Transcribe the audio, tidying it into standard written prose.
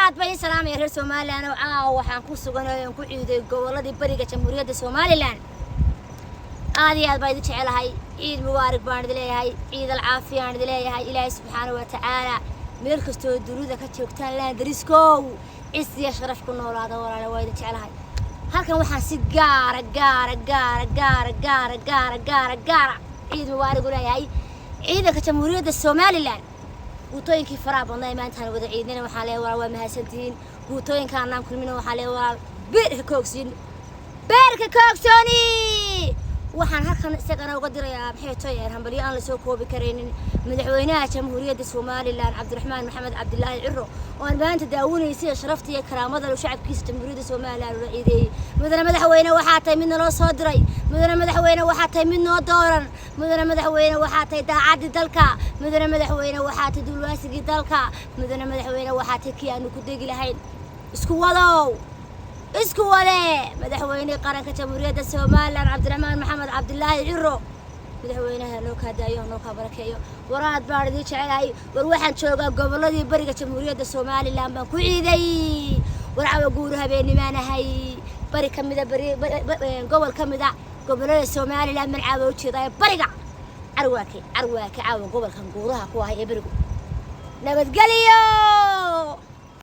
aad bay salaamay reer Soomaaliland oo waxaan ku suganahay ku ciiday goboladii bariga Jamhuuriyadda Soomaaliland aad iyo aad bay jecelahay ciid mubaarak baan leeyahay ciid caafiya aan leeyahay Ilaahay subxaanahu wa ta'ala meel kasto dunida ka joogtaan laan dariskow isiya sharaf ku noolaada walaal way jecelahay halkan waxaan si gaar ciid mubaarak leeyahay ciidanka Jamhuuriyadda Soomaaliland guutooyinkii faraha badnaa maanta wada ciidana waxaa leeyahay waa mahadsantiin guutooyinka aan kulmino waxaa leeyahay beerka koogsooni waxaan halkan isagana uga dirayaa maxay hambaliyo aan la soo koobi kareynin madaxweynaha Jamhuuriyadda Soomaaliland Cabdiraxmaan Maxamed Cabdullaahi Cirro oo aan maanta daawanayay sharafta iyo karaamada shacabkiisa Jamhuuriyadda Soomaaliland oo ciiday mudane madaxweyne waxaa tahay mid noo soo diray mudane madaxweyne waxaa tahay mid noo dooran mudane madaxweyne waxaa tahay daacadii dalka mudane madaxweyne waxaa tahay dulwaasigii dalka mudane madaxweyne waxaa tahay kii aanu ku degi lahayn isku wade madaxweyne qaranka Jamhuuriyadda Soomaaliland Cabdiraxmaan Maxamed Cabdullaahi Cirro madaxweynaha loo ka daayo noo ka barakeeyo waraad baan idin jecelahay war waxaan joogaa goboladii bariga Jamhuuriyadda Soomaaliland baan ku ciiday warcaba guur habeenimanahay bari kamida gobol kamida gobolada Soomaaliland malcaba u jeeday bariga arwaake caawa gobolkan guuraha ku ah ee barigu nabadgeliyo